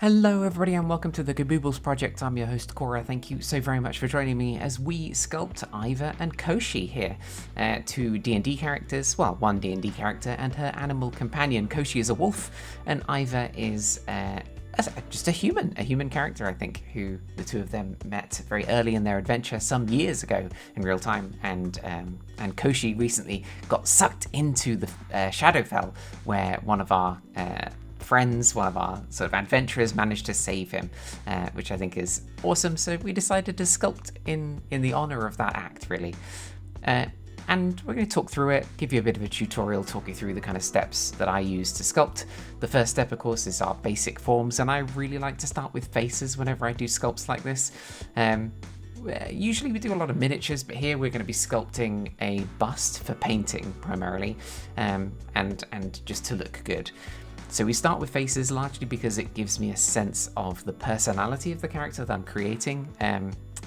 Hello everybody and welcome to the TheKabooblesProject. I'm your host Cora. Thank you so very much for joining me as we sculpt Iva and Cauchy here. Two D&D characters, well, one D&D character and her animal companion. Cauchy is a wolf and Iva is just a human character, I think, who the two of them met very early in their adventure some years ago in real time. And Cauchy recently got sucked into the Shadowfell, where one of our friends, one of our sort of adventurers, managed to save him, which I think is awesome. So we decided to sculpt in the honor of that act, really. And we're going to talk through it, give you a bit of a tutorial, talk you through the kind of steps that I use to sculpt. The first step, of course, is our basic forms, and I really like to start with faces whenever I do sculpts like this. Usually we do a lot of miniatures, but here we're going to be sculpting a bust for painting primarily, and just to look good. So we start with faces largely because it gives me a sense of the personality of the character that I'm creating.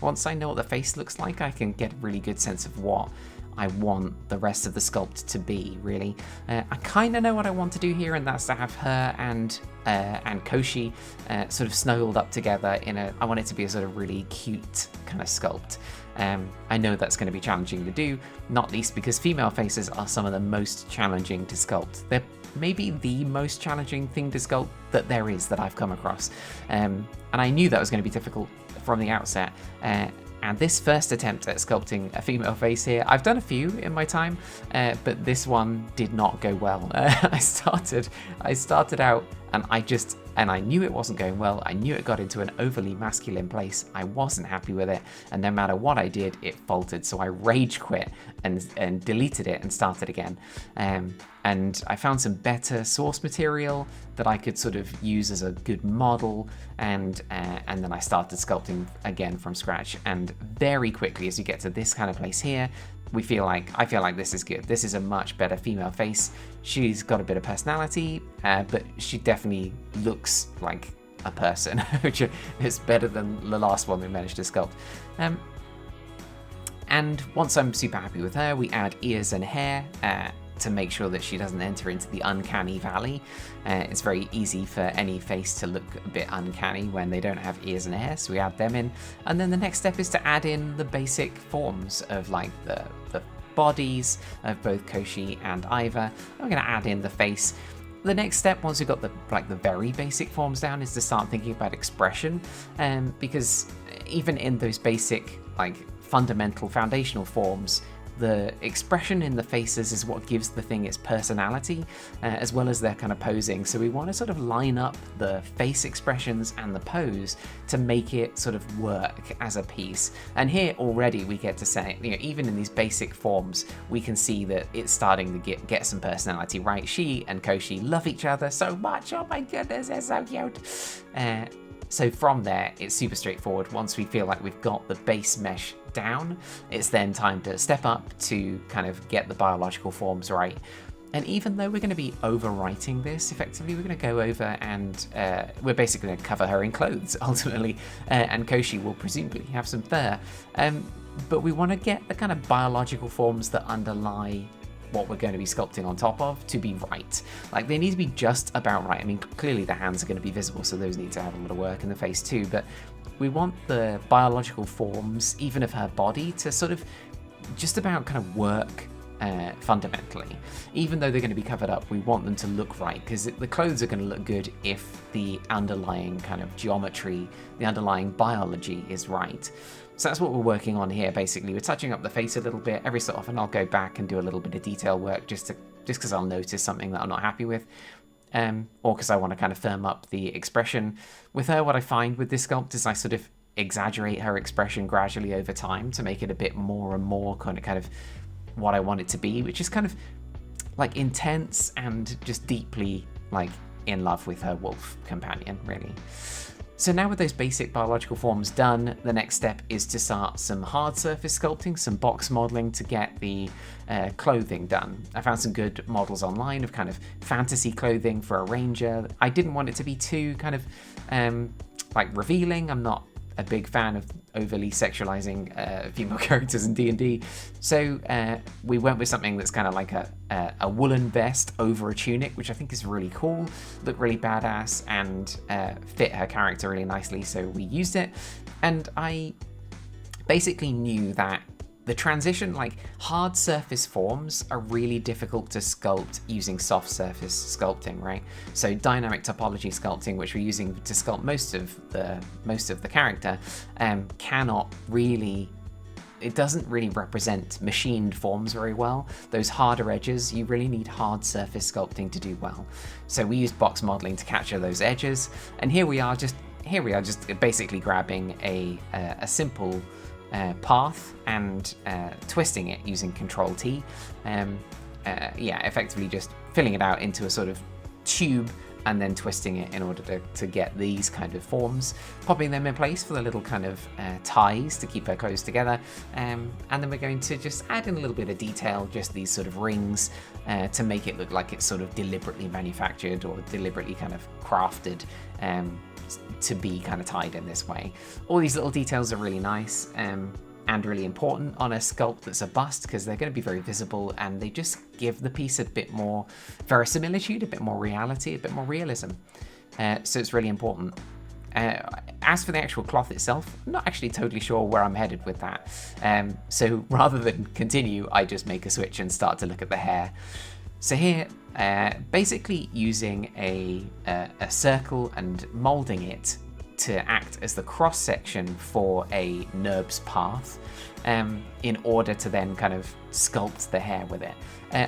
Once I know what the face looks like, I can get a really good sense of what I want the rest of the sculpt to be, really. I kind of know what I want to do here, and that's to have her and Cauchy sort of snuggled up together I want it to be a sort of really cute kind of sculpt. I know that's going to be challenging to do, not least because female faces are some of the most challenging to sculpt. They're maybe the most challenging thing to sculpt that there is that I've come across. And I knew that was going to be difficult from the outset. And this first attempt at sculpting a female face here, I've done a few in my time, but this one did not go well. I started out and I knew it wasn't going well. I knew it got into an overly masculine place. I wasn't happy with it, and no matter what I did, it faltered. So I rage quit and deleted it and started again. And I found some better source material that I could sort of use as a good model, and then I started sculpting again from scratch. And very quickly, as you get to this kind of place here, I feel like this is good. This is a much better female face. She's got a bit of personality, but she definitely looks like a person, which is better than the last one we managed to sculpt. And once I'm super happy with her, we add ears and hair to make sure that she doesn't enter into the uncanny valley. It's very easy for any face to look a bit uncanny when they don't have ears and hair, so we add them in. And then the next step is to add in the basic forms of like the bodies of both Cauchy and Iva. I'm going to add in the face. The next step, once we've got the very basic forms down, is to start thinking about expression, because even in those basic fundamental foundational forms, the expression in the faces is what gives the thing its personality, as well as their kind of posing. So we want to sort of line up the face expressions and the pose to make it sort of work as a piece. And here already we get to say, even in these basic forms, we can see that it's starting to get some personality, right? She and Cauchy love each other so much. Oh my goodness, they're so cute. So from there, it's super straightforward. Once we feel like we've got the base mesh down, it's then time to step up to kind of get the biological forms right. And even though we're going to be overwriting this, effectively, we're going to go over and we're basically going to cover her in clothes, ultimately, and Cauchy will presumably have some fur. But we want to get the kind of biological forms that underlie what we're going to be sculpting on top of to be right. They need to be just about right. I mean, clearly the hands are going to be visible, so those need to have a lot of work in the face too, but we want the biological forms, even of her body, to sort of just about kind of work fundamentally. Even though they're going to be covered up, we want them to look right, because the clothes are going to look good if the underlying kind of geometry, the underlying biology is right. So that's what we're working on here, basically. We're touching up the face a little bit. Every so often I'll go back and do a little bit of detail work just because I'll notice something that I'm not happy with, or because I want to kind of firm up the expression. With her, what I find with this sculpt is I sort of exaggerate her expression gradually over time to make it a bit more and more kind of what I want it to be, which is kind of intense and just deeply in love with her wolf companion, really. So now with those basic biological forms done, the next step is to start some hard surface sculpting, some box modeling to get the clothing done. I found some good models online of kind of fantasy clothing for a ranger. I didn't want it to be too kind of revealing. I'm not a big fan of overly sexualizing female characters in D&D. So we went with something that's kind of like a woolen vest over a tunic, which I think is really cool, looked really badass, and fit her character really nicely. So we used it, and I basically knew that the transition, like hard surface forms, are really difficult to sculpt using soft surface sculpting, right? So dynamic topology sculpting, which we're using to sculpt most of the character, cannot really. It doesn't really represent machined forms very well. Those harder edges, you really need hard surface sculpting to do well. So we used box modeling to capture those edges, and here we are just basically grabbing a simple path and twisting it using Control T. Effectively just filling it out into a sort of tube and then twisting it in order to get these kind of forms, popping them in place for the little kind of ties to keep her clothes together, and then we're going to just add in a little bit of detail, just these sort of rings to make it look like it's sort of deliberately manufactured or deliberately kind of crafted to be kind of tied in this way. All these little details are really nice and really important on a sculpt that's a bust, because they're going to be very visible and they just give the piece a bit more verisimilitude, a bit more reality, a bit more realism. So it's really important. As for the actual cloth itself, I'm not actually totally sure where I'm headed with that. So rather than continue, I just make a switch and start to look at the hair. So here, basically using a circle and molding it to act as the cross section for a NURBS path, in order to then kind of sculpt the hair with it.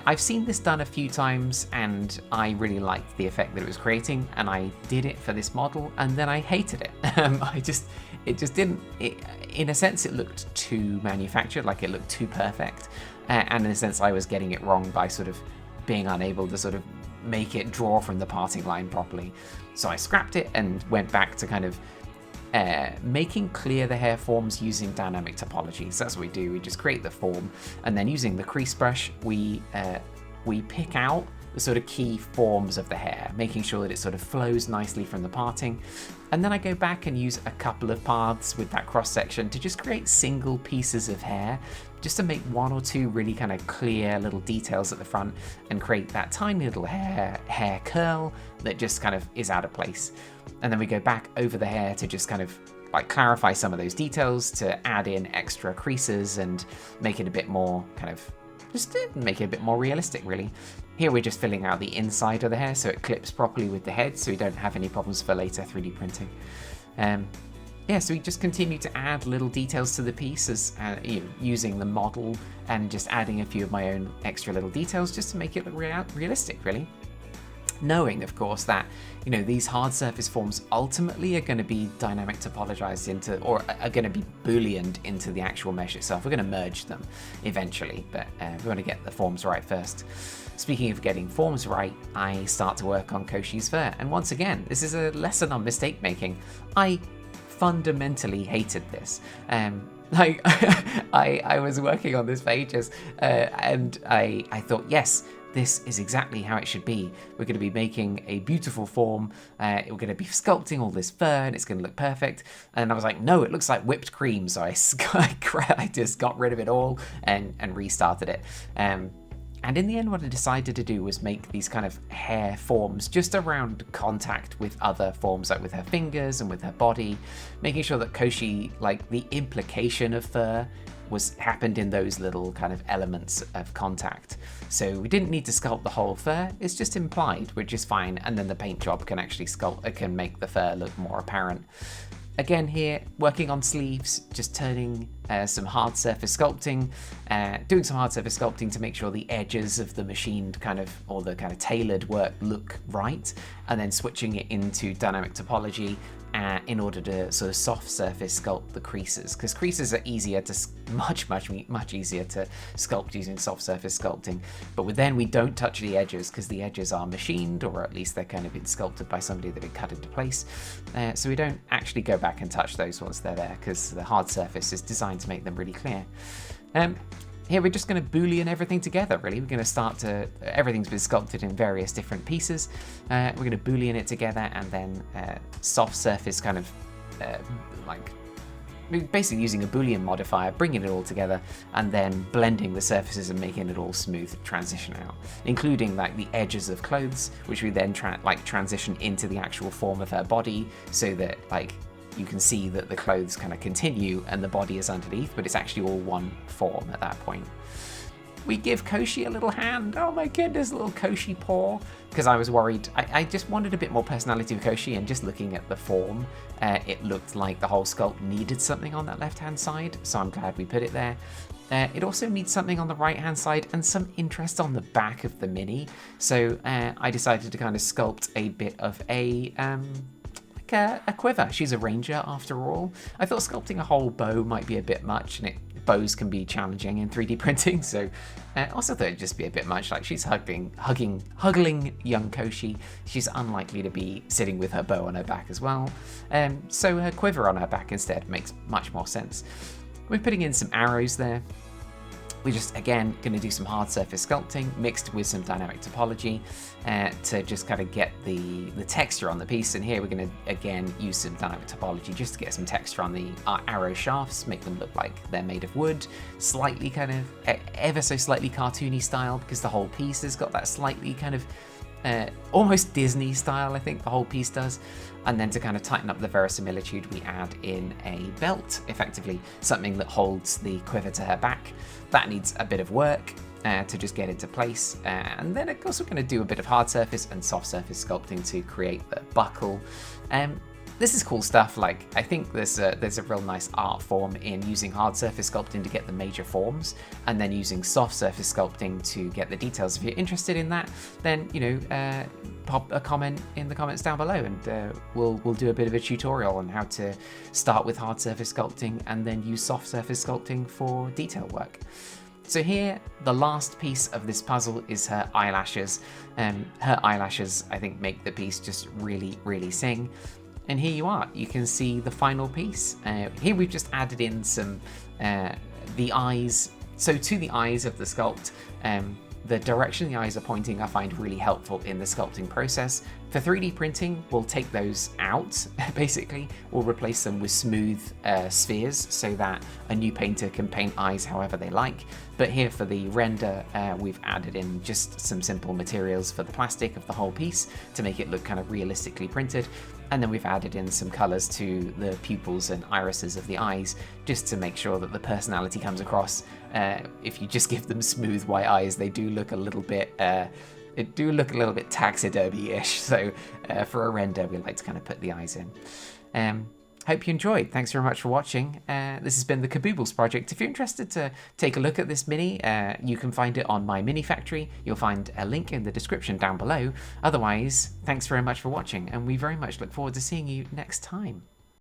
I've seen this done a few times and I really liked the effect that it was creating, and I did it for this model and then I hated it. It just didn't, in a sense it looked too manufactured, like it looked too perfect, and in a sense I was getting it wrong by sort of being unable to sort of make it draw from the parting line properly. So I scrapped it and went back to kind of making clear the hair forms using dynamic topology. So that's what we do. We just create the form, and then using the crease brush, we pick out the sort of key forms of the hair, making sure that it sort of flows nicely from the parting. And then I go back and use a couple of paths with that cross section to just create single pieces of hair, just to make one or two really kind of clear little details at the front and create that tiny little hair curl that just kind of is out of place. And then we go back over the hair to just kind of like clarify some of those details, to add in extra creases and make it a bit more kind of, just to make it a bit more realistic really. Here we're just filling out the inside of the hair so it clips properly with the head, so we don't have any problems for later 3D printing. So we just continue to add little details to the piece as using the model and just adding a few of my own extra little details just to make it look realistic really. Knowing, of course, that these hard surface forms ultimately are going to be dynamic topologized into, or are going to be booleaned into the actual mesh itself. We're going to merge them eventually, but we want to get the forms right first. Speaking of getting forms right, I start to work on Cauchy's fur, and once again, this is a lesson on mistake making. I fundamentally hated this. I was working on this for ages, and I thought, yes, this is exactly how it should be. We're going to be making a beautiful form, we're going to be sculpting all this fur, and it's going to look perfect. And I was like, no, it looks like whipped cream, so I just got rid of it all and restarted it. And in the end, what I decided to do was make these kind of hair forms just around contact with other forms, like with her fingers and with her body, making sure that Cauchy, like the implication of fur, happened in those little kind of elements of contact. So we didn't need to sculpt the whole fur, it's just implied, which is fine, and then the paint job can actually can make the fur look more apparent. Again here, working on sleeves, just turning some hard surface sculpting, doing some hard surface sculpting to make sure the edges of the machined kind of, or the kind of tailored work look right, and then switching it into dynamic topology in order to sort of soft surface sculpt the creases, because creases are easier to, much easier to sculpt using soft surface sculpting. But then we don't touch the edges, because the edges are machined, or at least they're kind of been sculpted by somebody that been cut into place. So we don't actually go back and touch those once they're there, because the hard surface is designed to make them really clear. Here we're just going to boolean everything together, really. We're going to everything's been sculpted in various different pieces. We're going to boolean it together and then soft surface kind of like basically using a Boolean modifier, bringing it all together, and then blending the surfaces and making it all smooth transition out, including like the edges of clothes, which we then transition into the actual form of her body, so that like you can see that the clothes kind of continue and the body is underneath, but it's actually all one form at that point. We give Cauchy a little hand. Oh my goodness, little Cauchy paw. Because I was worried. I just wanted a bit more personality with Cauchy, and just looking at the form, it looked like the whole sculpt needed something on that left-hand side, so I'm glad we put it there. It also needs something on the right-hand side and some interest on the back of the mini, so I decided to kind of sculpt a bit of a quiver. She's a ranger after all. I thought sculpting a whole bow might be a bit much, and bows can be challenging in 3D printing, so also thought it'd just be a bit much. Like, she's hugging young Cauchy. She's unlikely to be sitting with her bow on her back as well, so her quiver on her back instead makes much more sense. We're putting in some arrows there. We're just, again, going to do some hard surface sculpting mixed with some dynamic topology to just kind of get the texture on the piece. And here we're going to, again, use some dynamic topology just to get some texture on the arrow shafts, make them look like they're made of wood, slightly kind of ever so slightly cartoony style, because the whole piece has got that slightly kind of almost Disney style, I think the whole piece does. And then to kind of tighten up the verisimilitude, we add in a belt, effectively something that holds the quiver to her back. That needs a bit of work to just get into place. And then of course we're going to do a bit of hard surface and soft surface sculpting to create the buckle. This is cool stuff. Like, I think there's a real nice art form in using hard surface sculpting to get the major forms, and then using soft surface sculpting to get the details. If you're interested in that, then pop a comment in the comments down below, and we'll do a bit of a tutorial on how to start with hard surface sculpting and then use soft surface sculpting for detail work. So here, the last piece of this puzzle is her eyelashes. Her eyelashes, I think, make the piece just really, really sing. And here you are, you can see the final piece. Here we've just added in some, the eyes. So to the eyes of the sculpt, the direction the eyes are pointing I find really helpful in the sculpting process. For 3D printing, we'll take those out, basically. We'll replace them with smooth spheres so that a new painter can paint eyes however they like. But here for the render, we've added in just some simple materials for the plastic of the whole piece to make it look kind of realistically printed. And then we've added in some colors to the pupils and irises of the eyes, just to make sure that the personality comes across. If you just give them smooth white eyes, they do look a little bit taxidermy-ish. So for a render, we like to kind of put the eyes in. Hope you enjoyed. Thanks very much for watching. This has been the Kaboobles Project. If you're interested to take a look at this mini, you can find it on MyMiniFactory. You'll find a link in the description down below. Otherwise, thanks very much for watching, and we very much look forward to seeing you next time.